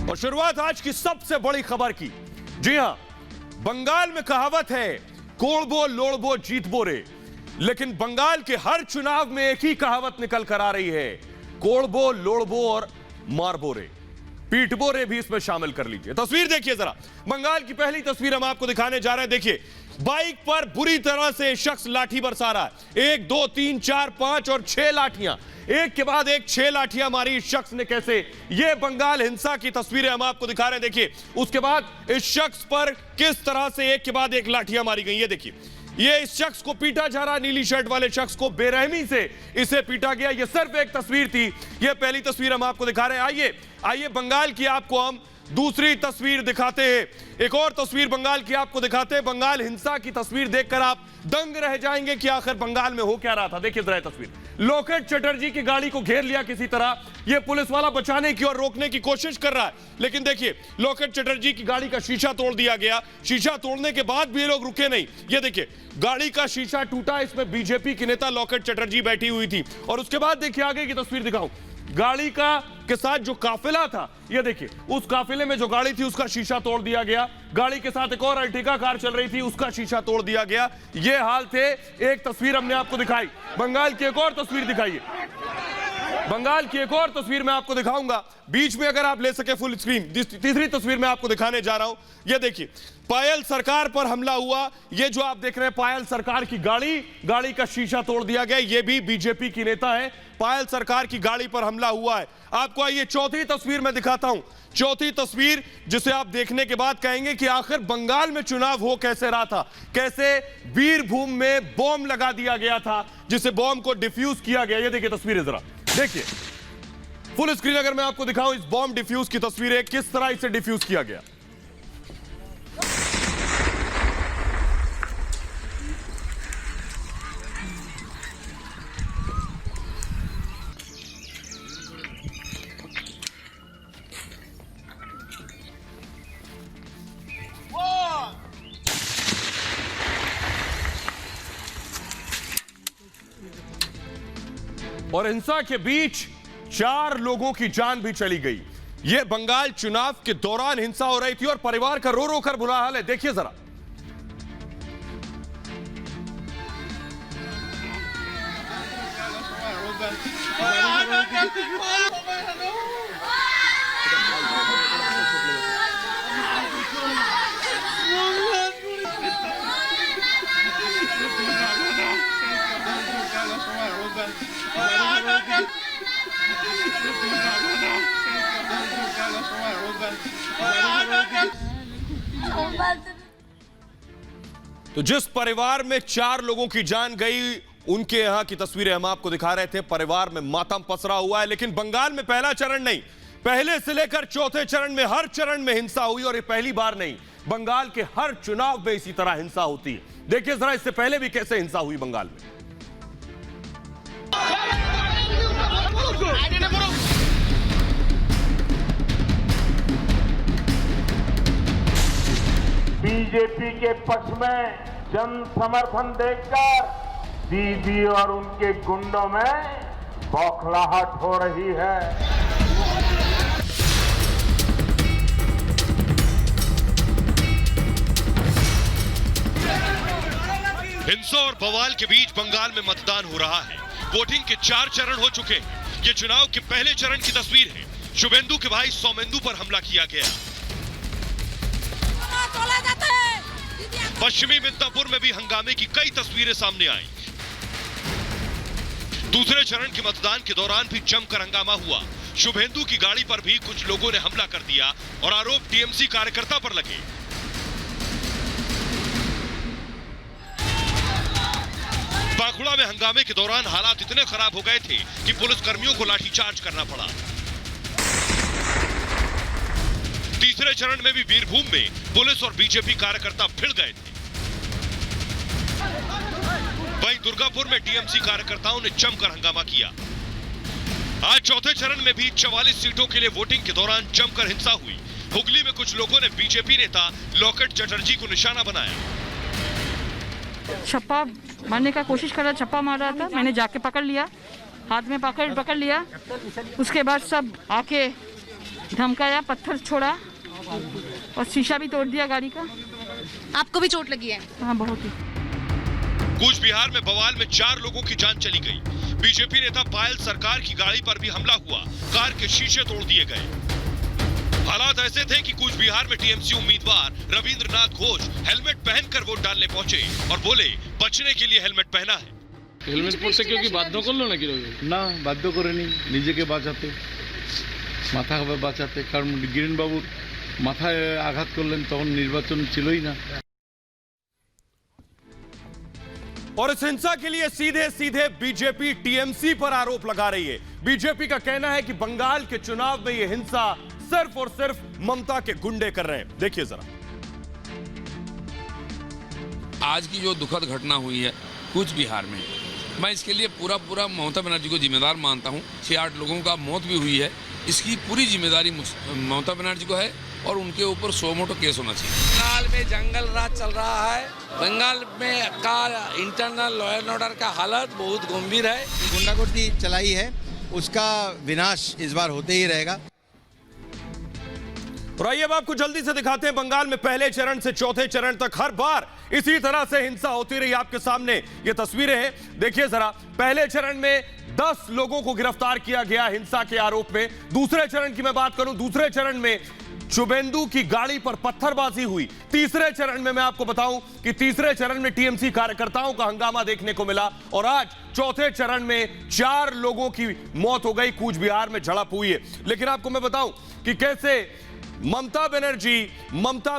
और शुरुआत आज की सबसे बड़ी खबर की। जी हां, बंगाल में कहावत है कोड़बो लोड़बो जीतबो रे, लेकिन बंगाल के हर चुनाव में एक ही कहावत निकल कर आ रही है, कोड़बो लोड़बो और मारबो रे, पीटबो रे भी इसमें शामिल कर लीजिए। तस्वीर देखिए जरा, बंगाल की पहली तस्वीर हम आपको दिखाने जा रहे हैं। देखिए, बाइक पर बुरी तरह से शख्स लाठी बरसा रहा है। 1 2 3 4 5 और 6 लाठियां, एक के बाद एक 6 लाठियां मारी इस शख्स ने। कैसे? ये बंगाल हिंसा की तस्वीरें हम आपको दिखा रहे हैं। देखिए, उसके बाद इस शख्स पर किस तरह से एक के बाद एक लाठियां मारी गई। ये देखिए, ये इस शख्स को पीटा जा रहा, नीली शर्ट वाले शख्स को बेरहमी से इसे पीटा गया। ये सिर्फ एक तस्वीर थी, ये पहली तस्वीर हम आपको दिखा रहे हैं। आइए आइए बंगाल की आपको हम दूसरी तस्वीर दिखाते हैं। एक और तस्वीर बंगाल की आपको दिखाते हैं। बंगाल हिंसा की तस्वीर देखकर आप दंग रह जाएंगे कि आखिर बंगाल में हो क्या रहा था। देखिए जरा तस्वीर, लोकेट चटर्जी की गाड़ी को घेर लिया किसी तरह। यह पुलिस वाला बचाने की और रोकने की कोशिश कर रहा है, लेकिन देखिए लोकेट चटर्जी की गाड़ी का शीशा तोड़ दिया गया। शीशा तोड़ने के बाद भी ये लोग रुके नहीं। ये देखिए, गाड़ी का शीशा टूटा, इसमें बीजेपी की नेता लोकेट चटर्जी बैठी हुई थी। और उसके बाद देखिए आगे की तस्वीर दिखाऊं, गाड़ी का के साथ जो काफिला था, ये देखिए, उस काफिले में जो गाड़ी थी उसका शीशा तोड़ दिया गया। गाड़ी के साथ एक और अर्टिगा कार चल रही थी, उसका शीशा तोड़ दिया गया। ये हाल थे। एक तस्वीर हमने आपको दिखाई, बंगाल की एक और तस्वीर दिखाइए। बंगाल की एक और तस्वीर मैं आपको दिखाऊंगा, बीच में अगर आप ले सके फुल स्क्रीन। तीसरी तस्वीर मैं आपको दिखाने जा रहा हूं। ये देखिए, पायल सरकार पर हमला हुआ। ये जो आप देख रहे हैं पायल सरकार की गाड़ी का शीशा तोड़ दिया गया। ये भी बीजेपी की नेता है। पायल सरकार की गाड़ी पर हमला हुआ है। आपको आइए चौथी तस्वीर मैं दिखाता हूं। चौथी तस्वीर जिसे आप देखने के बाद कहेंगे कि आखिर बंगाल में चुनाव हो कैसे रहा था, कैसे बीरभूम में बॉम्ब लगा दिया गया था, जिसे बॉम्ब को डिफ्यूज किया गया। ये देखिए तस्वीरें जरा देखिए, फुल स्क्रीन अगर मैं आपको दिखाऊं, इस बॉम्ब डिफ्यूज की तस्वीरें, किस तरह इसे डिफ्यूज किया गया। और हिंसा के बीच 4 लोगों की जान भी चली गई। यह बंगाल चुनाव के दौरान हिंसा हो रही थी और परिवार का रो रो कर बुरा हाल है। देखिए जरा, तो जिस परिवार में 4 लोगों की जान गई, उनके यहां की तस्वीरें हम आपको दिखा रहे थे। परिवार में मातम पसरा हुआ है। लेकिन बंगाल में पहला चरण नहीं, पहले से लेकर चौथे चरण में हर चरण में हिंसा हुई। और ये पहली बार नहीं, बंगाल के हर चुनाव में इसी तरह हिंसा होती है। देखिए जरा इससे पहले भी कैसे हिंसा हुई बंगाल में। बीजेपी के पक्ष में जन समर्थन देखकर दीदी और उनके गुंडों में बौखलाहट हो रही है। हिंसा और बवाल के बीच बंगाल में मतदान हो रहा है। वोटिंग के 4 चरण हो चुके हैं। ये चुनाव के पहले चरण की तस्वीर है। शुभेंदु के भाई सौमेंदु पर हमला किया गया। पश्चिमी मिदनापुर में भी हंगामे की कई तस्वीरें सामने आई। दूसरे चरण के मतदान के दौरान भी जमकर हंगामा हुआ। शुभेंदु की गाड़ी पर भी कुछ लोगों ने हमला कर दिया और आरोप टीएमसी कार्यकर्ता पर लगे। बांकुड़ा में हंगामे के दौरान हालात इतने खराब हो गए थे कि पुलिसकर्मियों को लाठीचार्ज करना पड़ा। तीसरे चरण में भी बीरभूम में पुलिस और बीजेपी कार्यकर्ता भिड़ गए थे। वहीं दुर्गापुर में टीएमसी कार्यकर्ताओं ने जमकर हंगामा किया। आज चौथे चरण में भी 44 सीटों के लिए वोटिंग के दौरान जमकर हिंसा हुई। हुगली में कुछ लोगों ने बीजेपी नेता लोकेट चटर्जी को निशाना बनाया। छप्पा मारने का कोशिश कर रहा, छप्पा मार रहा था। मैंने जाके पकड़ लिया, हाथ में पकड़ लिया। उसके बाद सब आके धमकाया, पत्थर छोड़ा और शीशा भी तोड़ दिया गाड़ी का। आपको भी चोट लगी है? हाँ, बहुत ही। कूच बिहार में बवाल में 4 लोगों की जान चली गई। बीजेपी नेता पायल सरकार की गाड़ी पर भी हमला हुआ, कार के शीशे तोड़ दिए गए। हालात ऐसे थे कि कूच बिहार में टीएमसी उम्मीदवार रविंद्रनाथ घोष हेलमेट पहनकर वोट डालने पहुंचे और बोले बचने के लिए हेलमेट पहना है। হেলমেট পরতে কেউ কি বাধ্য করলো নাকি রবি? না, বাধ্য করেনি, নিজেকে বাঁচাতে, মাথা বাঁচাতে। কারণ গিরিন বাবুর মাথায় আঘাত করলেন, তখন নির্বাচন ছিলই না। और इस हिंसा के लिए सीधे सीधे बीजेपी टीएमसी पर आरोप लगा रही है। बीजेपी का कहना है कि बंगाल के चुनाव में यह हिंसा सिर्फ और सिर्फ ममता के गुंडे कर रहे हैं। देखिए जरा। आज की जो दुखद घटना हुई है कूच बिहार में, मैं इसके लिए पूरा ममता बनर्जी को जिम्मेदार मानता हूं। 6-8 लोगों का मौत भी हुई है, इसकी पूरी जिम्मेदारी ममता बनर्जी को है और उनके ऊपर 100 मोटो केस होना चाहिए। बंगाल में जंगल राज चल रहा है। बंगाल में का इंटरनल लॉ एंड ऑर्डर का हालत बहुत गंभीर है। गुंडागर्दी चलाई है, उसका विनाश इस बार होते ही रहेगा। और आइए अब आपको जल्दी से दिखाते हैं बंगाल में पहले चरण से चौथे चरण तक हर बार इसी तरह से हिंसा होती रही। आपके सामने ये तस्वीरें हैं, देखिए जरा। पहले चरण में 10 लोगों को गिरफ्तार किया गया हिंसा के आरोप में। दूसरे चरण की मैं बात करूं, दूसरे चरण में शुभेंदु की गाड़ी पर पत्थरबाजी हुई। तीसरे चरण में मैं आपको बताऊं कि तीसरे चरण में टीएमसी कार्यकर्ताओं का हंगामा देखने को मिला। और आज चौथे चरण में 4 लोगों की मौत हो गई, कूच बिहार में झड़प हुई है। लेकिन आपको मैं बताऊं कि कैसे ममता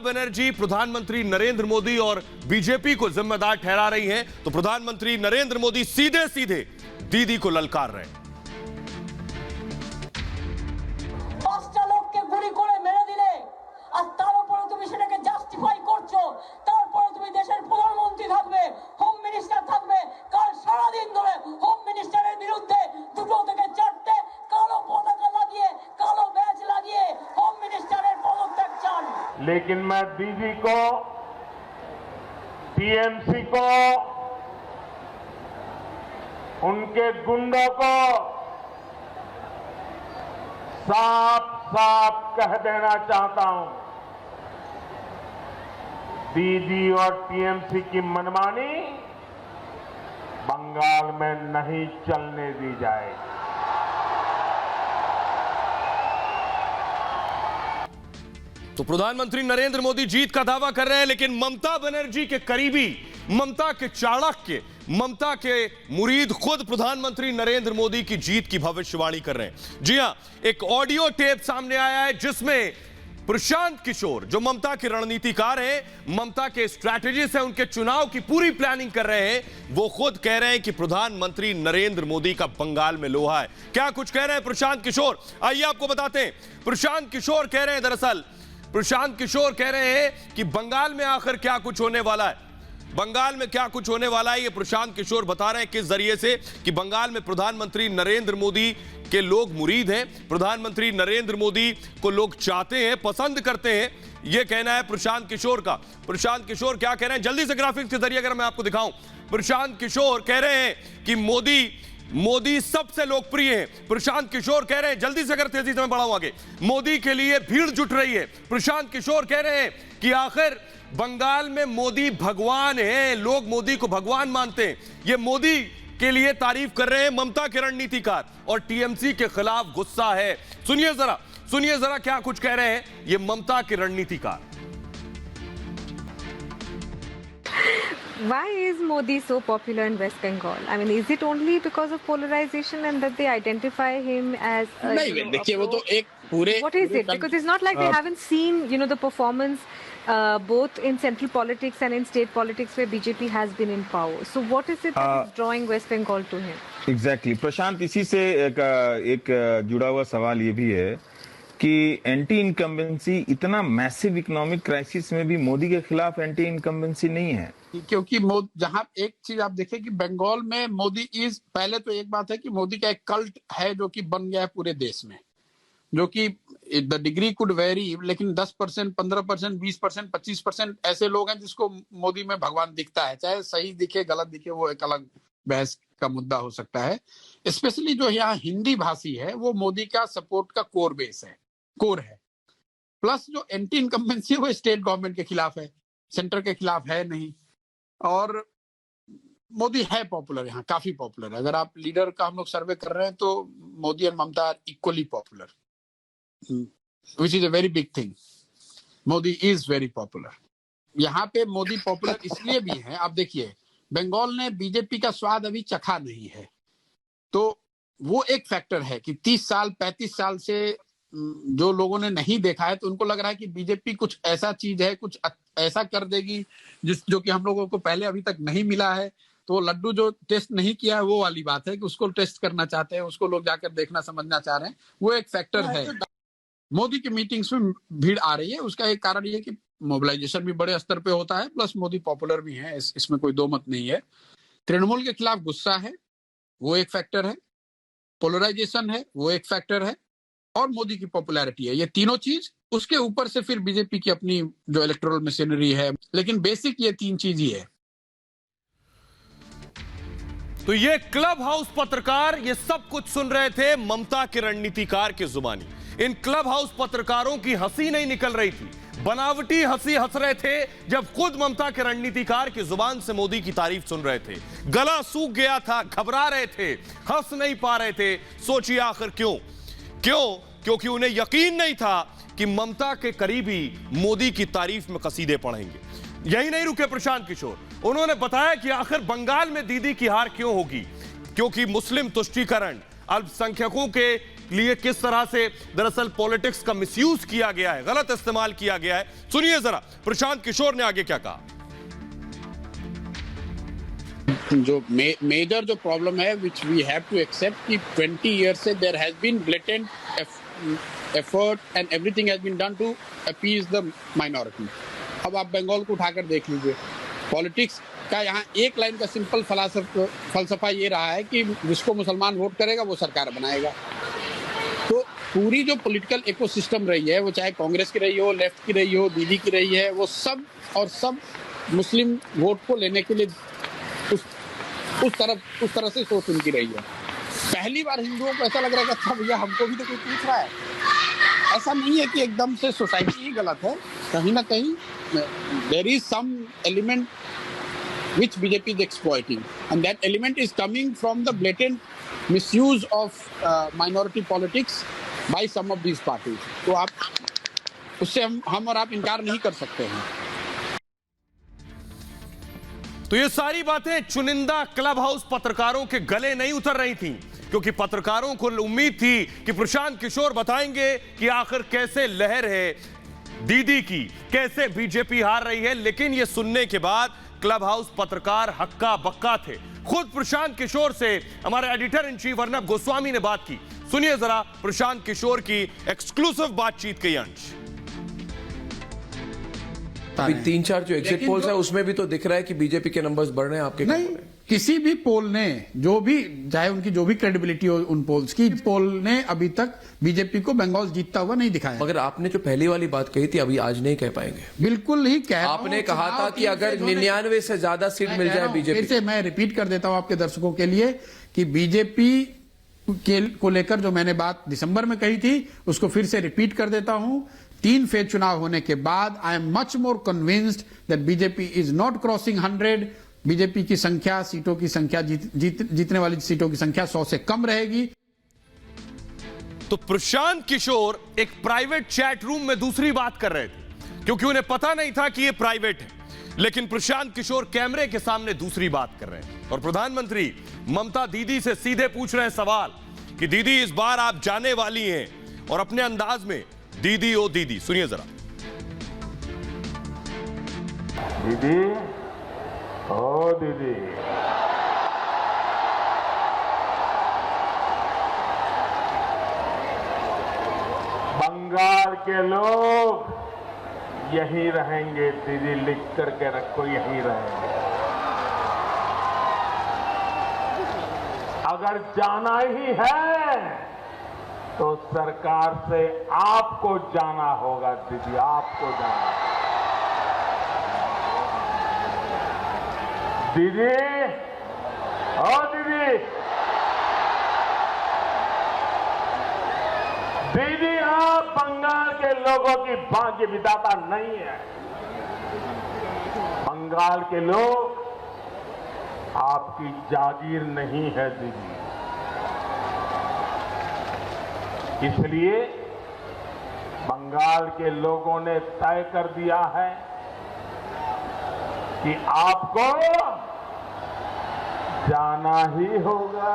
बनर्जी प्रधानमंत्री नरेंद्र मोदी और बीजेपी को जिम्मेदार ठहरा रही हैं। तो प्रधानमंत्री नरेंद्र मोदी सीधे सीधे दीदी को ललकार रहे हैं। लेकिन मैं दीदी को, टीएमसी को, उनके गुंडों को साफ साफ कह देना चाहता हूं, दीदी और टीएमसी की मनमानी बंगाल में नहीं चलने दी जाएगी। तो प्रधानमंत्री नरेंद्र मोदी जीत का दावा कर रहे हैं, लेकिन ममता बनर्जी के करीबी, ममता के चाणक्य, ममता के मुरीद खुद प्रधानमंत्री नरेंद्र मोदी की जीत की भविष्यवाणी कर रहे हैं। जी हां, एक ऑडियो टेप सामने आया है जिसमें प्रशांत किशोर, जो ममता के रणनीतिकार हैं, ममता के स्ट्रैटेजिस्ट हैं, उनके चुनाव की पूरी प्लानिंग कर रहे हैं, वो खुद कह रहे हैं कि प्रधानमंत्री नरेंद्र मोदी का बंगाल में लोहा है। क्या कुछ कह रहे हैं प्रशांत किशोर, आइए आपको बताते हैं। प्रशांत किशोर कह रहे हैं, दरअसल प्रशांत किशोर कह रहे हैं कि बंगाल में आखिर क्या कुछ होने वाला है, बंगाल में क्या कुछ होने वाला है। ये प्रशांत किशोर बता रहे हैं किस जरिए से, कि बंगाल में प्रधानमंत्री नरेंद्र मोदी के लोग मुरीद हैं, प्रधानमंत्री नरेंद्र मोदी को लोग चाहते हैं, पसंद करते हैं। यह कहना है प्रशांत किशोर का। प्रशांत किशोर क्या कह रहे हैं, जल्दी से ग्राफिक्स के जरिए अगर मैं आपको दिखाऊं। प्रशांत किशोर कह रहे हैं कि मोदी सबसे लोकप्रिय है। प्रशांत किशोर कह रहे हैं, जल्दी से अगर तेजी से मैं बढ़ाऊं आगे, मोदी के लिए भीड़ जुट रही है। प्रशांत किशोर कह रहे हैं कि आखिर बंगाल में मोदी भगवान है, लोग मोदी को भगवान मानते हैं। ये मोदी के लिए तारीफ कर रहे हैं ममता के रणनीतिकार, और टीएमसी के खिलाफ गुस्सा है। सुनिए जरा क्या कुछ कह रहे हैं ये ममता के रणनीतिकार। Why is Modi so popular in West Bengal? I mean, is it only because of polarization and that they identify him as a, नहीं, देखिए वो तो एक पूरे what is it? Because it's not like they haven't seen, the performance both in central politics and in state politics where BJP has been in power. So what is it that is drawing West Bengal to him? Exactly. प्रशांत, इसी से एक जुड़ा हुआ सवाल ये भी है कि एंटी इनकम्बेंसी, इतना मैसिव इकोनॉमिक क्राइसिस में भी मोदी के खिलाफ एंटी इनकम्बेंसी नहीं है। क्योंकि जहां एक चीज आप देखें कि बंगाल में मोदी पहले तो एक बात है कि मोदी का एक कल्ट है जो कि बन गया है पूरे देश में, जो कि द डिग्री कुड वेरी, लेकिन 10%, 15%, 20%, 25% ऐसे लोग हैं जिसको मोदी में भगवान दिखता है। चाहे सही दिखे गलत दिखे वो एक अलग बहस का मुद्दा हो सकता है। स्पेशली जो यहाँ हिंदी भाषी है वो मोदी का सपोर्ट का कोर बेस है। कोर है। प्लस जो एंटी इनकम्बेंसी है वो स्टेट गवर्नमेंट के खिलाफ है, सेंटर के खिलाफ है नहीं। और मोदी है पॉपुलर, यहाँ काफी पॉपुलर है। अगर आप लीडर का हम लोग सर्वे कर रहे हैं तो Modi and Mamata are equally popular, which is a very big thing. Modi is very popular. यहाँ पे मोदी पॉपुलर इसलिए भी है, आप देखिए बंगाल ने बीजेपी का स्वाद अभी चखा नहीं है, तो वो एक फैक्टर है कि 30 साल 35 साल से जो लोगों ने नहीं देखा है, तो उनको लग रहा है कि बीजेपी कुछ ऐसा चीज है, कुछ ऐसा कर देगी जो कि हम लोगों को पहले अभी तक नहीं मिला है। तो लड्डू जो टेस्ट नहीं किया है वो वाली बात है कि उसको टेस्ट करना चाहते हैं, उसको लोग जाकर देखना समझना चाह रहे हैं, वो एक फैक्टर है। मोदी की मीटिंग्स में भीड़ आ रही है, उसका एक कारण ये कि मोबिलाइजेशन भी बड़े स्तर पे होता है, प्लस मोदी पॉपुलर भी है, इसमें कोई दो मत नहीं है। तृणमूल के खिलाफ गुस्सा है, वो एक फैक्टर है। पोलराइजेशन है, वो एक फैक्टर है। और मोदी की पॉपुलैरिटी है, ये तीनों चीज। उसके ऊपर से फिर बीजेपी की अपनी जो इलेक्टोरल मशीनरी है, लेकिन बेसिक ये तीन चीज ही है। तो ये क्लब हाउस पत्रकार ये सब कुछ सुन रहे थे ममता के रणनीतिकार की जुबानी। इन क्लब हाउस पत्रकारों की हंसी नहीं निकल रही थी, बनावटी हंसी हंस रहे थे जब खुद ममता के रणनीतिकार की जुबान से मोदी की तारीफ सुन रहे थे। गला सूख गया था, घबरा रहे थे, हंस नहीं पा रहे थे। सोचिए आखिर क्यों? क्योंकि उन्हें यकीन नहीं था कि ममता के करीबी मोदी की तारीफ में कसीदे पढ़ेंगे। यही नहीं रुके प्रशांत किशोर, उन्होंने बताया कि आखिर बंगाल में दीदी की हार क्यों होगी, क्योंकि मुस्लिम तुष्टीकरण, अल्पसंख्यकों के लिए किस तरह से दरअसल पॉलिटिक्स का मिसयूज किया गया है, गलत इस्तेमाल किया गया है। सुनिए जरा प्रशांत किशोर ने आगे क्या कहा। जो मेजर जो प्रॉब्लम है which we have to accept कि 20 ईयर से there has been blatant effort and everything has been done to appease the minority. अब आप बंगाल को उठाकर देख लीजिए, पॉलिटिक्स का यहाँ एक लाइन का सिंपल फलसफा ये रहा है कि जिसको मुसलमान वोट करेगा वो सरकार बनाएगा। तो पूरी जो पॉलिटिकल इकोसिस्टम रही है, वो चाहे कांग्रेस की रही हो, लेफ्ट की रही हो, दीदी की रही है, वो सब मुस्लिम वोट को लेने के लिए उस तरह से सोच उनकी रही है। पहली बार हिंदुओं को ऐसा लग रहा है कि अच्छा भैया हमको भी तो कोई पूछ रहा है। ऐसा नहीं है कि एकदम से सोसाइटी ही गलत है, कहीं ना कहीं there is some element which BJP is exploiting, and that element is coming from the blatant misuse of minority politics by some of these parties. तो आप उससे हम और आप इनकार नहीं कर सकते हैं। तो ये सारी बातें चुनिंदा क्लब हाउस पत्रकारों के गले नहीं उतर रही थी, क्योंकि पत्रकारों को उम्मीद थी कि प्रशांत किशोर बताएंगे कि आखिर कैसे लहर है दीदी की, कैसे बीजेपी हार रही है। लेकिन ये सुनने के बाद क्लब हाउस पत्रकार हक्का बक्का थे। खुद प्रशांत किशोर से हमारे editor in chief Arnab Goswami ने बात की। सुनिए जरा प्रशांत किशोर की एक्सक्लूसिव बातचीत के अंश। अभी 3-4 जो एग्जिट पोल्स है उसमें भी तो दिख रहा है कि बीजेपी के नंबर्स बढ़ रहे हैं आपके। नहीं, किसी भी पोल ने, जो भी चाहे उनकी जो भी क्रेडिबिलिटी हो उन पोल्स की, पोल ने अभी तक बीजेपी को बंगाल जीतता हुआ नहीं दिखाया। मगर आपने जो पहली वाली बात कही थी अभी आज नहीं कह पाएंगे। बिल्कुल ही कह, आपने कहा था कि अगर 99 से ज्यादा सीट मिल जाए बीजेपी। फिर से मैं रिपीट कर देता हूं आपके दर्शकों के लिए कि बीजेपी को लेकर जो मैंने बात दिसंबर में कही थी उसको फिर से रिपीट कर देता हूं। 3 फेज चुनाव होने के बाद I am much more convinced that BJP is not crossing 100। BJP की संख्या, सीटों की संख्या, जीतने वाली सीटों की संख्या 100 से कम रहेगी। तो प्रशांत किशोर एक प्राइवेट चैट रूम में दूसरी बात कर रहे थे, क्योंकि उन्हें पता नहीं था कि यह प्राइवेट है। लेकिन प्रशांत किशोर कैमरे के सामने दूसरी बात कर रहे हैं। और प्रधानमंत्री ममता दीदी से सीधे पूछ रहे हैं सवाल कि दीदी इस बार आप जाने वाली हैं, और अपने अंदाज में दीदी ओ दीदी। सुनिए जरा। दीदी ओ दीदी, बंगाल के लोग यही रहेंगे। दीदी लिख करके रखो, यही रहेंगे। अगर जाना ही है तो सरकार से आपको जाना होगा दीदी, आपको जाना। दीदी ओ दीदी, दीदी आप बंगाल के लोगों की भाग्य विधाता नहीं है। बंगाल के लोग आपकी जागीर नहीं है दीदी। इसलिए बंगाल के लोगों ने तय कर दिया है कि आपको जाना ही होगा।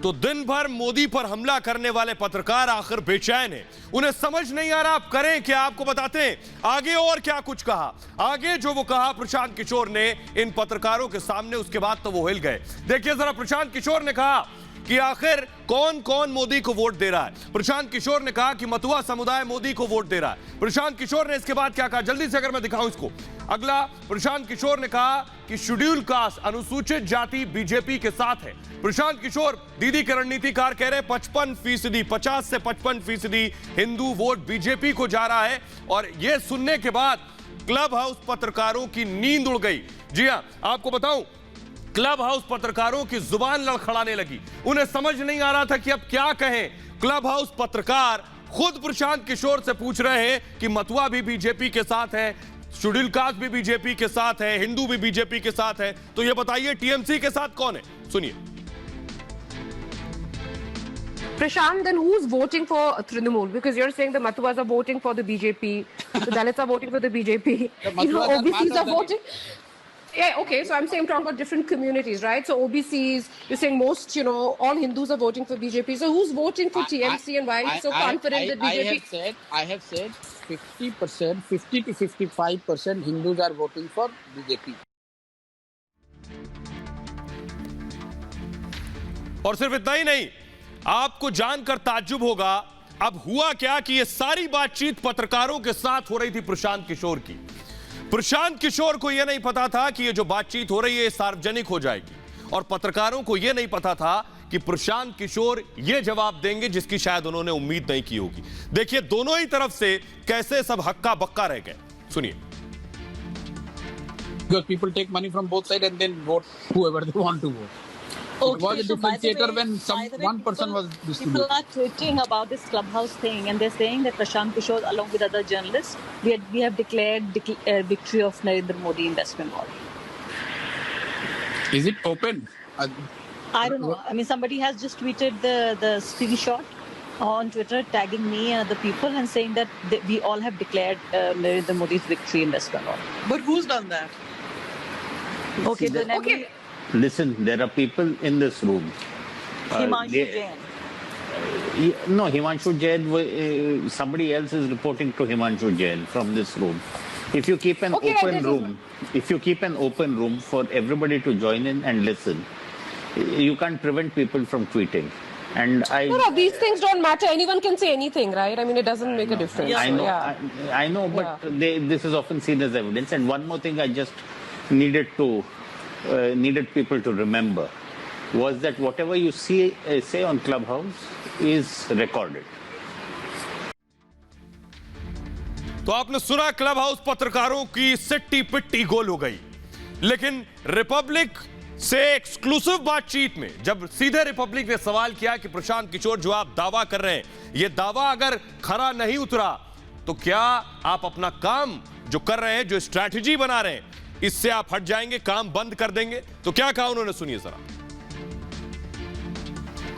तो दिन भर मोदी पर हमला करने वाले पत्रकार आखिर बेचैन हैं। उन्हें समझ नहीं आ रहा आप करें क्या। आपको बताते हैं आगे और क्या कुछ कहा। आगे जो वो कहा प्रशांत किशोर ने इन पत्रकारों के सामने, उसके बाद तो वो हिल गए। देखिए जरा, प्रशांत किशोर ने कहा कि आखिर कौन कौन मोदी को वोट दे रहा है। प्रशांत किशोर ने कहा कि मतुआ समुदाय मोदी को वोट दे रहा है। प्रशांत किशोर ने इसके बाद क्या कहा, जल्दी से अगर मैं दिखाऊं इसको। अगला, प्रशांत किशोर ने कहा कि शेड्यूल कास्ट, अनुसूचित जाति बीजेपी के साथ है। प्रशांत किशोर, दीदी के रणनीतिकार कह रहे 55%, 50 से 55% हिंदू वोट बीजेपी को जा रहा है। और यह सुनने के बाद क्लब हाउस पत्रकारों की नींद उड़ गई। जी हां, आपको बताऊं, क्लब हाउस पत्रकारों की जुबान लड़खड़ाने लगी। उन्हें समझ नहीं आ रहा था कि अब क्या कहें। क्लब हाउस पत्रकार खुद प्रशांत किशोर से पूछ रहे हैं कि मतुआ भी बीजेपी के साथ है, शेड्यूल कास्ट भी बीजेपी के साथ है, हिंदू भी बीजेपी के साथ है, तो ये बताइए टीएमसी के साथ कौन है। सुनिए। Prashant, then who's voting for Trinamool? Because you're saying the Matuas are voting for the BJP, the Dalits are voting for the BJP, OBCs are voting. Yeah, okay, so I'm saying I'm talking about different communities, right? So OBCs, you're saying most, all Hindus are voting for BJP. So who's voting for TMC and why are you so confident that BJP? I have said 50%, 50 to 55% Hindus are voting for BJP. और सिर्फ इतना ही नहीं, आपको जानकर ताज्जुब होगा अब हुआ क्या कि ये सारी बातचीत पत्रकारों के साथ हो रही थी प्रशांत किशोर की। प्रशांत किशोर को यह नहीं पता था कि ये जो बातचीत हो रही है सार्वजनिक हो जाएगी, और पत्रकारों को यह नहीं पता था कि प्रशांत किशोर ये जवाब देंगे जिसकी शायद उन्होंने उम्मीद नहीं की होगी। देखिए दोनों ही तरफ से कैसे सब हक्का बक्का रह गए। सुनिए। Because people take money from both sides and then vote whoever they want to vote. Okay, it was a differentiator when one person was distributed. People are tweeting about this clubhouse thing, and they're saying that Prashant Kishore, along with other journalists, we have declared victory of Narendra Modi in West Bengal. Is it open? I don't know. I mean, somebody has just tweeted the screenshot on Twitter, tagging me and other people, and saying that we all have declared Narendra Modi's victory in West Bengal. But who's done that? Okay, then okay. Listen, there are people in this room. Himanshu Jain. No, Himanshu Jain, somebody else is reporting to Himanshu Jain from this room. If you keep an open room for everybody to join in and listen, you can't prevent people from tweeting. And No, these things don't matter. Anyone can say anything, right? I mean, it doesn't make a difference. I know, Yeah. I know, but this is often seen as evidence. And one more thing I just needed people to remember was that whatever you say on Clubhouse is recorded. तो आपने सुना, club house पत्रकारों की सिट्टी पिट्टी गोल हो गई। लेकिन Republic से एक्सक्लूसिव बातचीत में जब सीधे रिपब्लिक ने सवाल किया कि प्रशांत किशोर जो आप दावा कर रहे हैं, यह दावा अगर खरा नहीं उतरा तो क्या आप अपना काम जो कर रहे हैं, जो स्ट्रैटेजी बना रहे हैं, इससे आप हट जाएंगे, काम बंद कर देंगे? तो क्या कहा उन्होंने, सुनिए जरा।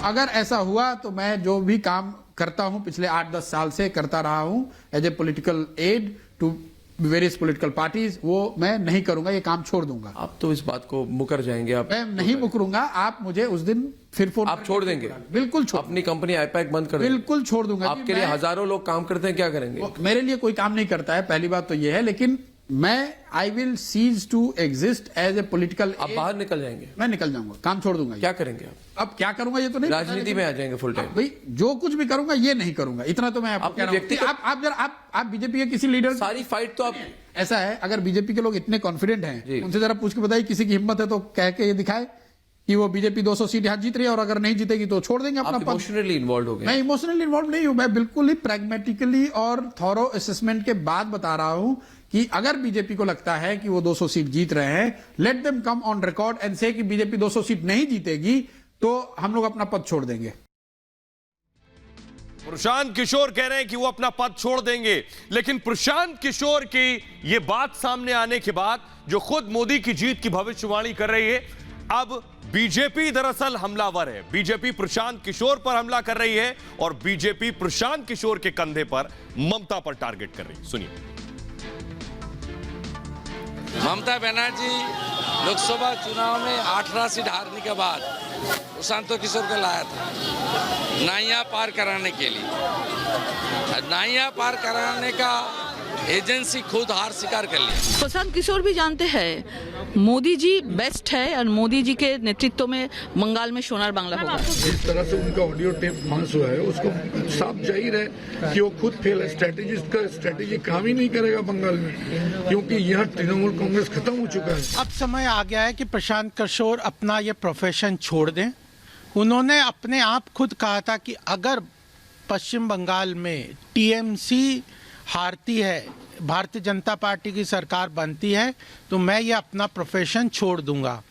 अगर ऐसा हुआ तो मैं जो भी काम करता हूं पिछले 8-10 साल से करता रहा हूं as a political aid to various political parties, वो मैं नहीं करूंगा, ये काम छोड़ दूंगा। आप तो इस बात को मुकर जाएंगे। आप मैं नहीं मुकरूंगा। आप मुझे उस दिन फिर फोन आप छोड़ देंगे? बिल्कुल छोड़। अपनी कंपनी आईपैक बंद कर देंगे? बिल्कुल छोड़ दूंगा। आपके लिए हजारों लोग काम करते हैं, क्या करेंगे? मेरे लिए कोई काम नहीं करता है, पहली बात तो ये है। लेकिन I will cease to exist as a political. आप बाहर निकल जाएंगे? मैं निकल जाऊंगा, काम छोड़ दूंगा। क्या करेंगे आप? अब क्या करूंगा ये तो नहीं, राजनीति में आ जाएंगे फुल टाइम? भाई जो कुछ भी करूंगा ये नहीं करूंगा, इतना तो मैं आपको कह रहा हूं। आप बीजेपी के किसी लीडर, सारी फाइट तो आप, ऐसा है अगर बीजेपी के लोग इतने कॉन्फिडेंट हैं, उनसे जरा पूछ के बताइए किसी की हिम्मत है तो कह के ये दिखाए कि वो बीजेपी 200 सीट यहाँ जीत रही है और अगर नहीं जीतेगी तो छोड़ देंगे अपना। इमोशनली इन्वॉल्व हो गए? मैं इमोशनली इन्वॉल्व नहीं हूं, मैं बिल्कुल ही प्रैग्मेटिकली और थॉरो असेसमेंट के बाद बता रहा हूं कि अगर बीजेपी को लगता है कि वो 200 सीट जीत रहे हैं, let them come on record and से कि बीजेपी 200 सीट नहीं जीतेगी, तो हम लोग अपना पद छोड़ देंगे। प्रशांत किशोर कह रहे हैं कि वो अपना पद छोड़ देंगे, लेकिन प्रशांत किशोर की ये बात सामने आने के बाद जो खुद मोदी की जीत की भविष्यवाणी कर रही है, अब बीजेपी दरअसल हमलावर है। बीजेपी प्रशांत किशोर पर हमला कर रही है और बीजेपी प्रशांत किशोर के कंधे पर ममता पर टारगेट कर रही है। सुनिए। ममता बनर्जी लोकसभा चुनाव में 18 सीट हारने के बाद प्रशांत किशोर को लाया था नाइया पार कराने के लिए। नाइया पार कराने का एजेंसी खुद हार स्वीकार कर ली। प्रशांत किशोर भी जानते हैं मोदी जी बेस्ट है और मोदी जी के नेतृत्व में बंगाल में सोनार बांग्ला होगा। जिस तरह से उनका ऑडियो टेप पास हुआ है उसको साफ जाहिर है कि वो खुद फेल है। स्ट्रेटेजी काम ही नहीं करेगा बंगाल में, क्योंकि यहाँ तृणमूल कांग्रेस खत्म हो चुका है। अब समय आ गया है कि प्रशांत किशोर अपना ये प्रोफेशन छोड़ दें। उन्होंने अपने आप खुद कहा था कि अगर पश्चिम बंगाल में टीएमसी हारती है, भारतीय जनता पार्टी की सरकार बनती है, तो मैं ये अपना प्रोफेशन छोड़ दूंगा।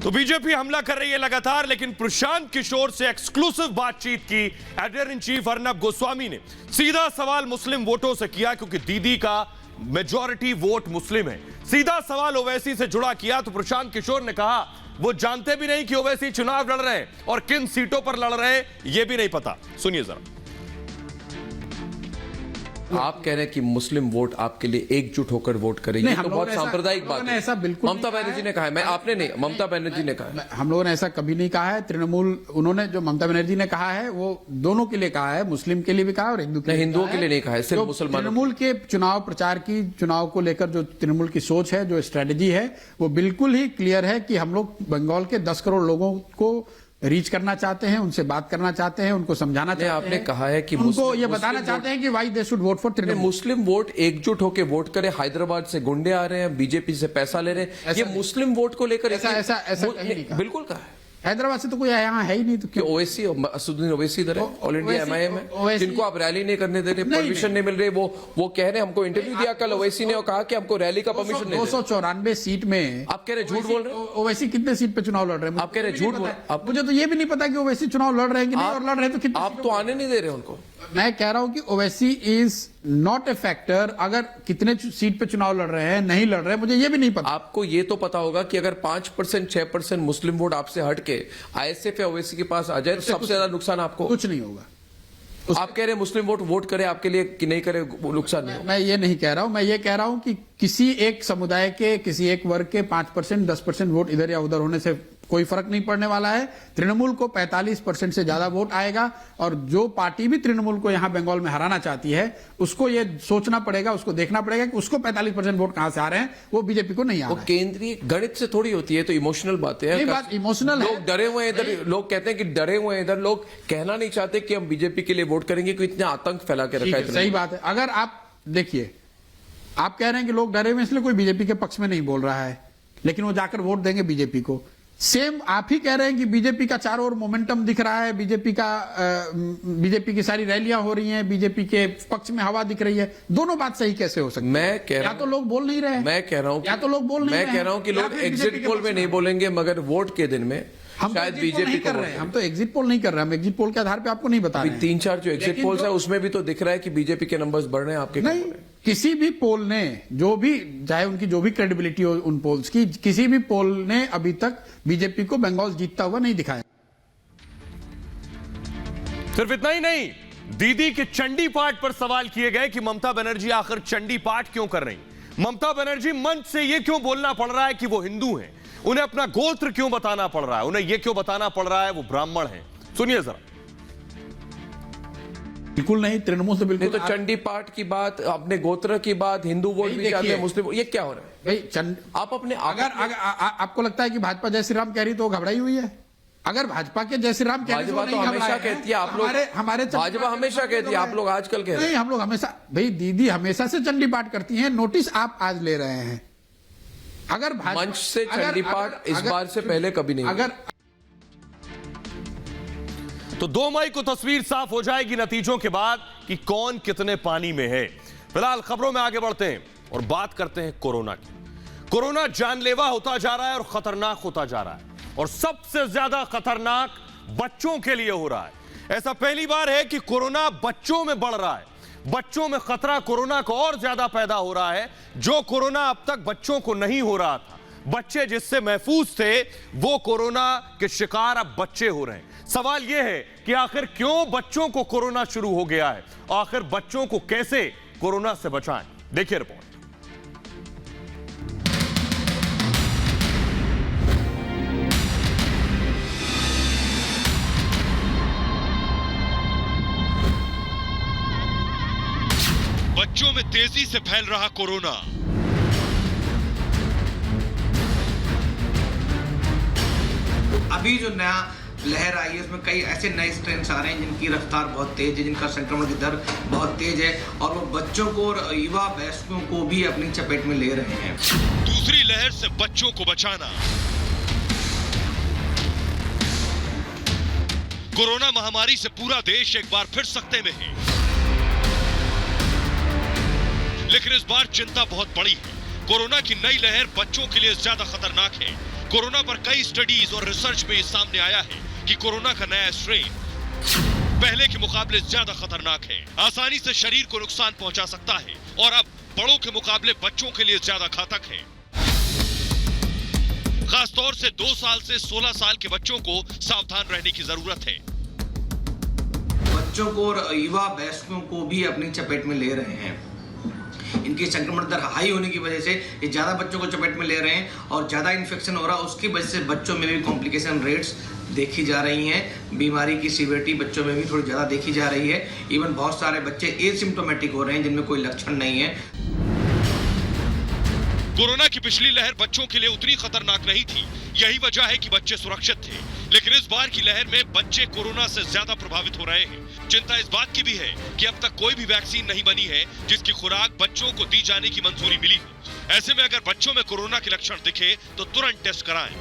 तो बीजेपी हमला कर रही है लगातार, लेकिन प्रशांत किशोर से एक्सक्लूसिव बातचीत की editor in chief Arnab Goswami ने सीधा सवाल मुस्लिम वोटों से किया, क्योंकि दीदी का मेजॉरिटी वोट मुस्लिम है। सीधा सवाल ओवैसी से जुड़ा किया तो प्रशांत किशोर ने कहा वो जानते भी नहीं कि ओवैसी चुनाव लड़ रहे हैं और किन सीटों पर लड़ रहे हैं ये भी नहीं पता। सुनिए जरा। आप कह रहे हैं कि मुस्लिम वोट आपके लिए एकजुट होकर वोट करेंगे, तो बहुत सांप्रदायिक बात है। ऐसा बिल्कुल ममता बनर्जी ने कहा है, मैं आपने नहीं, ममता बनर्जी ने कहा है। हम लोगों ने ऐसा कभी नहीं कहा है। तृणमूल उन्होंने जो ममता बनर्जी ने कहा है वो दोनों के लिए कहा है, मुस्लिम के लिए भी कहा और हिंदुओं के लिए नहीं कहा है, सिर्फ मुसलमानों। तृणमूल के चुनाव प्रचार की, चुनाव को लेकर जो तृणमूल की सोच है, जो स्ट्रेटेजी है, वो बिल्कुल ही क्लियर है कि हम लोग बंगाल के 10 करोड़ लोगों को रीच करना चाहते हैं, उनसे बात करना चाहते हैं, उनको समझाना चाहते हैं। आपने कहा है कि उनको ये बताना चाहते हैं कि why they should vote for Trinamool. Muslim vote एकजुट होकर वोट करे। हैदराबाद से गुंडे आ रहे हैं, बीजेपी से पैसा ले रहे हैं, ये मुस्लिम वोट को लेकर ऐसा बिल्कुल कहा है। हैदराबाद से तो कोई यहाँ है ही नहीं, तो क्यों? ओवैसी, असदुद्दीन ओवैसी इधर है, ऑल इंडिया एमआईएम है, जिनको आप रैली नहीं करने दे रहे, परमिशन नहीं मिल रही। वो कह रहे हैं, हमको इंटरव्यू दिया कल ओवैसी ने और कहा कि हमको रैली का परमिशन नहीं। 294 सीट में आप कह रहे झूठ बोल रहे हैं। ओवैसी कितने सीट पे चुनाव लड़ रहे हैं? आप कह रहे झूठ बोल रहे हैं। मुझे तो ये भी नहीं पता कि ओवैसी चुनाव लड़ रहे हैं कि नहीं, और लड़ रहे हैं तो कितने। आप तो आने नहीं दे रहे उनको। मैं कह रहा हूं कि Owaisi is not a factor. अगर कितने सीट पे चुनाव लड़ रहे हैं, नहीं लड़ रहे हैं, मुझे ये भी नहीं पता। आपको ये तो पता होगा कि अगर 5%, 6% मुस्लिम वोट आपसे हट के आईएसएफ या ओवैसी के पास आ जाए तो सबसे ज्यादा नुकसान आपको। कुछ नहीं होगा। आप कह रहे हैं मुस्लिम वोट करे आपके लिए कि नहीं करे, नुकसान नहीं। मैं ये नहीं कह रहा हूं। मैं ये कह रहा हूं कि किसी एक समुदाय के, किसी एक वर्ग के 5%, 10% वोट इधर या उधर होने से कोई फर्क नहीं पड़ने वाला है। तृणमूल को 45% से ज्यादा वोट आएगा, और जो पार्टी भी तृणमूल को यहां बंगाल में हराना चाहती है उसको ये सोचना पड़ेगा, उसको देखना पड़ेगा कि उसको 45% वोट कहां से आ रहे हैं, वो बीजेपी को नहीं आ रहा है। केंद्रीय गणित से थोड़ी होती है, तो इमोशनल बातें हैं। बात इमोशनल है। लोग डरे हुए हैं इधर, लोग कहते हैं कि डरे हुए हैं इधर, लोग कहना नहीं चाहते कि हम बीजेपी के लिए वोट करेंगे, कि इतना आतंक फैला के रखा है। सही बात है। अगर आप देखिए, आप कह रहे हैं कि लोग डरे हुए इसलिए कोई बीजेपी के पक्ष में नहीं बोल रहा है, लेकिन वो जाकर वोट देंगे बीजेपी को। सेम आप ही कह रहे हैं कि बीजेपी का चारों ओर मोमेंटम दिख रहा है, बीजेपी की सारी रैलियां हो रही हैं, बीजेपी के पक्ष में हवा दिख रही है। दोनों बात सही कैसे हो सकती है? मैं कह रहा हूं, या तो लोग बोल नहीं रहे हैं, मैं कह रहा हूं, या तो लोग बोल नहीं रहे हैं। मैं कह रहा हूं कि लोग एग्जिट पोल में नहीं बोलेंगे, मगर वोट के दिन में हम शायद तो बीजेपी कर रहे हैं। हम तो एग्जिट पोल नहीं कर रहे हैं, हम एग्जिट पोल के आधार पे आपको नहीं बता रहे हैं। 3-4 जो एग्जिट पोल्स है उसमें भी तो दिख रहा है कि बीजेपी के नंबर्स बढ़ रहे हैं, आपके नहीं। किसी भी पोल ने, जो भी, चाहे उनकी जो भी क्रेडिबिलिटी हो उन पोल्स की, किसी भी पोल ने अभी तक बीजेपी को बंगाल जीतता हुआ नहीं दिखाया। सिर्फ इतना ही नहीं, दीदी के चंडी पाठ पर सवाल किए गए कि ममता बनर्जी आखिर चंडी पाठ क्यों कर रही। ममता बनर्जी मंच से यह क्यों बोलना पड़ रहा है कि वो हिंदू हैं, उन्हें अपना गोत्र क्यों बताना पड़ रहा है, उन्हें यह क्यों बताना पड़ रहा है वो ब्राह्मण हैं। सुनिए जरा। बिल्कुल नहीं, तृणमूल से बिल्कुल नहीं। तो चंडी पाठ की बात, अपने गोत्र की बात, हिंदू वोट भी जाते हैं, मुस्लिम, ये क्या हो रहा है भाई? आप अपने अगर आपको लगता है कि भाजपा जय श्री राम कह रही तो घबराई हुई है? अगर भाजपा के जय श्री राम कह रही तो हमेशा कहती है, आप लोग हमारे भाजपा हमेशा कहती है, आप लोग आजकल कह रहे हैं। नहीं, हम लोग हमेशा, भाई दीदी हमेशा से चंडी पाठ करती हैं, नोटिस आप आज ले रहे हैं। अगर मंच से चंडी पाठ इस बार से पहले कभी नहीं, अगर तो 2 मई को तस्वीर साफ हो जाएगी नतीजों के बाद कि कौन कितने पानी में है। फिलहाल खबरों में आगे बढ़ते हैं और बात करते हैं कोरोना की। कोरोना जानलेवा होता जा रहा है और खतरनाक होता जा रहा है, और सबसे ज्यादा खतरनाक बच्चों के लिए हो रहा है। ऐसा पहली बार है कि कोरोना बच्चों में बढ़ रहा है। बच्चों में खतरा कोरोना का और ज्यादा पैदा हो रहा है। जो कोरोना अब तक बच्चों को नहीं हो रहा था, बच्चे जिससे महफूज थे, वो कोरोना के शिकार अब बच्चे हो रहे हैं। सवाल यह है कि आखिर क्यों बच्चों को कोरोना शुरू हो गया है, आखिर बच्चों को कैसे कोरोना से बचाएं। देखिए रिपोर्ट। बच्चों में तेजी से फैल रहा कोरोना। अभी जो नया लहर आई है उसमें कई ऐसे नए स्ट्रेन्स आ रहे हैं जिनकी रफ्तार बहुत तेज है, जिनका संक्रमण की दर बहुत तेज है, और वो बच्चों को और युवा वयस्कों को भी अपनी चपेट में ले रहे हैं। दूसरी लहर से बच्चों को बचाना। कोरोना महामारी से पूरा देश एक बार फिर सकते में है, लेकिन इस बार चिंता बहुत बड़ी है। कोरोना की नई लहर बच्चों के लिए ज्यादा खतरनाक है। कोरोना पर कई स्टडीज और रिसर्च में सामने आया है कि कोरोना का नया स्ट्रेन पहले के मुकाबले ज्यादा खतरनाक है, आसानी से शरीर को नुकसान पहुंचा सकता है, और अब बड़ों के मुकाबले बच्चों के लिए ज्यादा घातक है। खासतौर से 2 साल से 16 साल के बच्चों को सावधान रहने की जरूरत है। बच्चों को और युवा वयस्कों को भी अपनी चपेट में ले रहे हैं। इनकी संक्रमण दर हाई होने की वजह से ये ज्यादा बच्चों को चपेट में ले रहे हैं, और ज्यादा इन्फेक्शन हो रहा है। उसकी वजह से बच्चों में भी कॉम्प्लिकेशन रेट्स देखी जा रही हैं। बीमारी की सीवियरिटी बच्चों में भी थोड़ी ज्यादा देखी जा रही है। इवन बहुत सारे बच्चे एसिम्प्टोमेटिक हो रहे हैं जिनमें कोई लक्षण नहीं है। कोरोना की पिछली लहर बच्चों के लिए उतनी खतरनाक नहीं थी, यही वजह है कि बच्चे सुरक्षित थे। लेकिन इस बार की लहर में बच्चे कोरोना से ज्यादा प्रभावित हो रहे हैं। चिंता इस बात की भी है कि अब तक कोई भी वैक्सीन नहीं बनी है जिसकी खुराक बच्चों को दी जाने की मंजूरी मिली हो। ऐसे में अगर बच्चों में कोरोना के लक्षण दिखे तो तुरंत टेस्ट कराएं।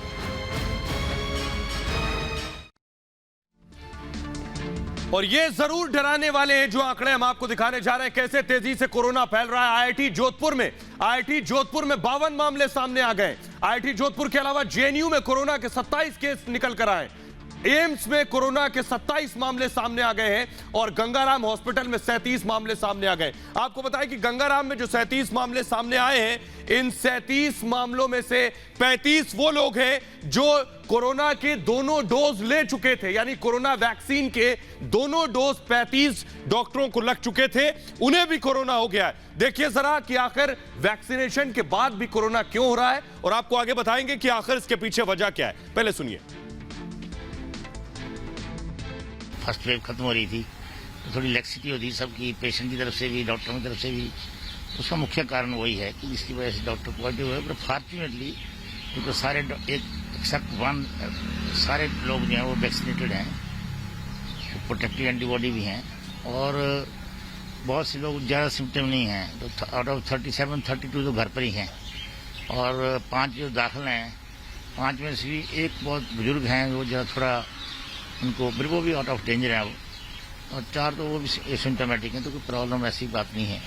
और ये जरूर डराने वाले हैं जो आंकड़े हम आपको दिखाने जा रहे हैं, कैसे तेजी से कोरोना फैल रहा है। आईआईटी जोधपुर में 52 मामले सामने आ गए। आईआईटी जोधपुर के अलावा जेएनयू में कोरोना के 27 केस निकल कर आए। एम्स में कोरोना के 27 मामले सामने आ गए हैं, और गंगाराम हॉस्पिटल में 37 मामले सामने आ गए। आपको बताएं कि गंगाराम में जो 37 मामले सामने आए हैं, इन 37 मामलों में से 35 वो लोग हैं जो कोरोना के दोनों डोज ले चुके थे, यानी कोरोना वैक्सीन के दोनों डोज 35 डॉक्टरों को लग चुके थे, उन्हें भी कोरोना हो गया है। देखिए जरा कि आखिर वैक्सीनेशन के बाद भी कोरोना क्यों हो रहा है, और आपको आगे बताएंगे कि आखिर इसके पीछे वजह क्या है। पहले सुनिए। फर्स्ट वेव खत्म हो रही थी तो थोड़ी लेक्सिटी होती सबकी, पेशेंट की तरफ से भी, डॉक्टरों की तरफ से भी। उसका मुख्य कारण वही है कि जिसकी वजह से डॉक्टर पॉजिटिव हुए। पर फॉर्चुनेटली क्योंकि सारे एक्सेप्ट वन सारे लोग जो हैं वो वैक्सीनेटेड हैं, प्रोटेक्टिव एंटीबॉडी भी हैं, और बहुत से लोग ज़्यादा सिम्टम नहीं हैं। तो आउट ऑफ 32 तो घर पर ही हैं, और 5 जो दाखिल हैं, 5 में से भी एक बहुत बुजुर्ग हैं वो जो थोड़ा उनको वो भी आउट ऑफ डेंजर है, और 4 तो वो भी एसिम्प्टोमेटिक हैं, तो कोई प्रॉब्लम ऐसी बात नहीं है।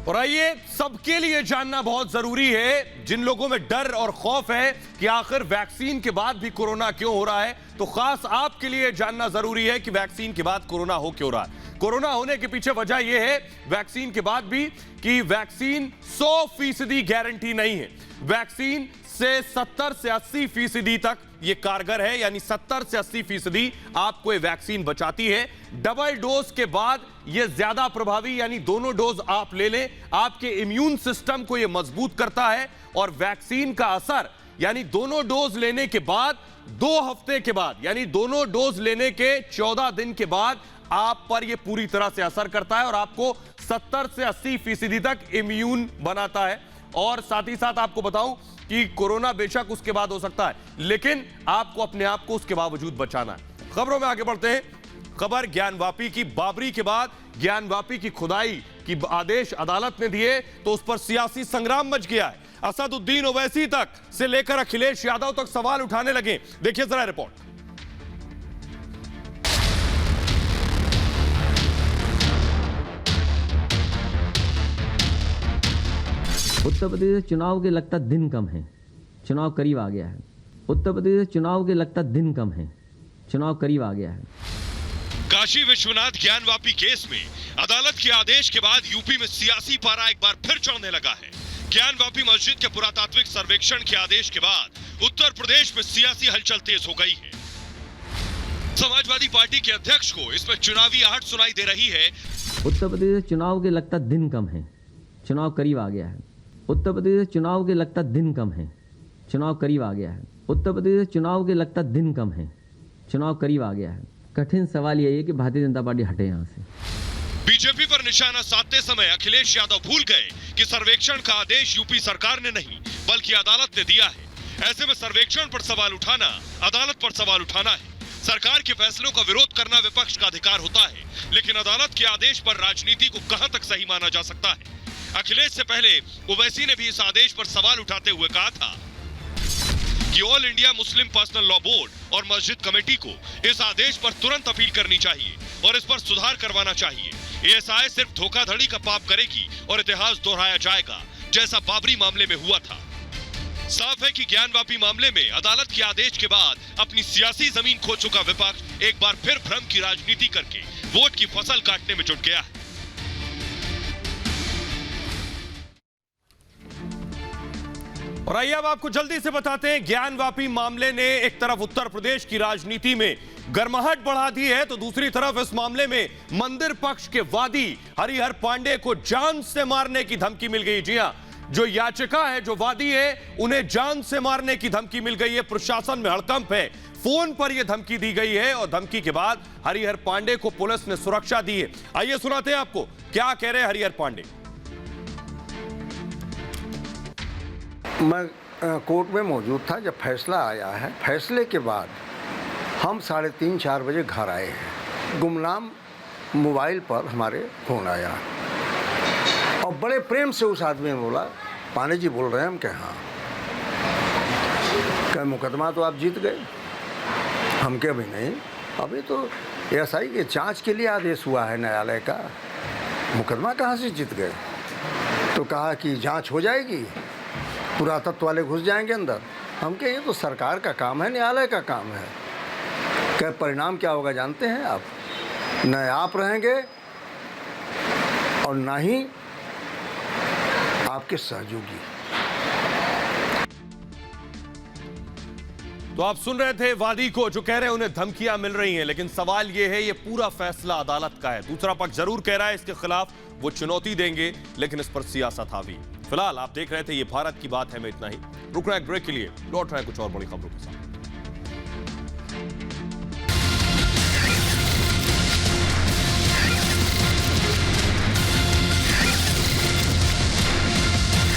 और आइए, सबके लिए जानना बहुत जरूरी है, जिन लोगों में डर और खौफ है कि आखिर वैक्सीन के बाद भी कोरोना क्यों हो रहा है, तो खास आपके लिए जानना जरूरी है कि वैक्सीन के बाद कोरोना हो क्यों रहा है। कोरोना होने के पीछे वजह यह है वैक्सीन के बाद भी कि वैक्सीन 100% गारंटी नहीं है। वैक्सीन से 70 से 80% तक ये कारगर है, यानी 70 से 80% आपको ये वैक्सीन बचाती है। डबल डोज के बाद ये ज्यादा प्रभावी, यानी दोनों डोज आप ले लें, आपके इम्यून सिस्टम को ये मजबूत करता है। और वैक्सीन का असर, यानी दोनों डोज लेने के बाद 2 हफ्ते के बाद, यानी दोनों डोज लेने के 14 दिन के बाद आप पर यह पूरी तरह से असर करता है, और आपको 70 से 80% तक इम्यून बनाता है। और साथ ही साथ आपको बताऊं कि कोरोना बेशक उसके बाद हो सकता है, लेकिन आपको अपने आप को उसके बावजूद बचाना है। खबरों में आगे बढ़ते हैं। खबर ज्ञानवापी की। बाबरी के बाद ज्ञानवापी की खुदाई की आदेश अदालत ने दिए तो उस पर सियासी संग्राम मच गया है। असदुद्दीन ओवैसी तक से लेकर अखिलेश यादव तक सवाल उठाने लगे। देखिए जरा रिपोर्ट। उत्तर प्रदेश में चुनाव के लगता दिन कम है, चुनाव करीब आ गया है। उत्तर प्रदेश में चुनाव के लगता दिन कम है, चुनाव करीब आ गया है। काशी विश्वनाथ ज्ञानवापी केस में अदालत के आदेश के बाद यूपी में सियासी पारा एक बार फिर चढ़ने लगा है। ज्ञानवापी मस्जिद के पुरातात्विक सर्वेक्षण के आदेश के बाद उत्तर प्रदेश में सियासी हलचल तेज हो गई है। समाजवादी पार्टी के अध्यक्ष को इसमें चुनावी आहट सुनाई दे रही है। उत्तर प्रदेश में चुनाव के लगता दिन कम है, चुनाव करीब आ गया है। उत्तर प्रदेश में चुनाव के लगता दिन कम है, चुनाव करीब आ गया है। उत्तर प्रदेश में चुनाव के लगता दिन कम है, चुनाव करीब आ गया है। कठिन सवाल यही है कि भारतीय जनता पार्टी हटे यहाँ से। बीजेपी पर निशाना साधते समय अखिलेश यादव भूल गए कि सर्वेक्षण का आदेश यूपी सरकार ने नहीं बल्कि अदालत ने दिया है। ऐसे में सर्वेक्षण पर सवाल उठाना अदालत पर सवाल उठाना है। सरकार के फैसलों का विरोध करना विपक्ष का अधिकार होता है, लेकिन अदालत के आदेश पर राजनीति को कहां तक सही माना जा सकता है। अखिलेश से पहले ओवैसी ने भी इस आदेश पर सवाल उठाते हुए कहा था कि all India Muslim personal law board और मस्जिद कमेटी को इस आदेश पर तुरंत अपील करनी चाहिए और इस पर सुधार करवाना चाहिए। एएसआई सिर्फ धोखाधड़ी का पाप करेगी और इतिहास दोहराया जाएगा, जैसा बाबरी मामले में हुआ था। साफ है कि ज्ञानवापी मामले में अदालत के आदेश के बाद अपनी सियासी जमीन खो चुका विपक्ष एक बार फिर भ्रम की राजनीति करके वोट की फसल काटने में जुट गया है। और आइए अब आपको जल्दी से बताते हैं, ज्ञानवापी मामले ने एक तरफ उत्तर प्रदेश की राजनीति में गर्माहट बढ़ा दी है, तो दूसरी तरफ इस मामले में मंदिर पक्ष के वादी हरिहर पांडे को जान से मारने की धमकी मिल गई। जी हां, जो याचिका है, जो वादी है, उन्हें जान से मारने की धमकी मिल गई है। प्रशासन में हड़कंप है, फोन पर यह धमकी दी गई है और धमकी के बाद हरिहर पांडे को पुलिस ने सुरक्षा दी है। आइए सुनाते हैं आपको क्या कह रहे हैं हरिहर पांडे। मैं कोर्ट में मौजूद था जब फैसला आया है। फैसले के बाद हम 3:30-4 बजे घर आए हैं। गुमनाम मोबाइल पर हमारे फ़ोन आया और बड़े प्रेम से उस आदमी ने बोला, पांडे जी बोल रहे हैं हम? कहे हाँ। कहे मुकदमा तो आप जीत गए। हम कहे अभी नहीं, अभी तो एएसआई के जांच के लिए आदेश हुआ है न्यायालय का, मुकदमा कहाँ से जीत गए? तो कहा कि जांच हो जाएगी, पुरातत्व वाले घुस जाएंगे अंदर। हम कहे ये तो सरकार का काम है, न्यायालय का काम है। क्या परिणाम क्या होगा जानते हैं आप? न आप रहेंगे और न ही आपके सहयोगी। तो आप सुन रहे थे वादी को, जो कह रहे हैं उन्हें धमकियां मिल रही हैं, लेकिन सवाल यह है, ये पूरा फैसला अदालत का है। दूसरा पक्ष जरूर कह रहा है इसके खिलाफ वो चुनौती देंगे, लेकिन इस पर सियासत हावी। फिलहाल आप देख रहे थे ये भारत की बात है में इतना ही। रुक रहा है ब्रेक के लिए, लौट रहा है कुछ और बड़ी खबरों के साथ।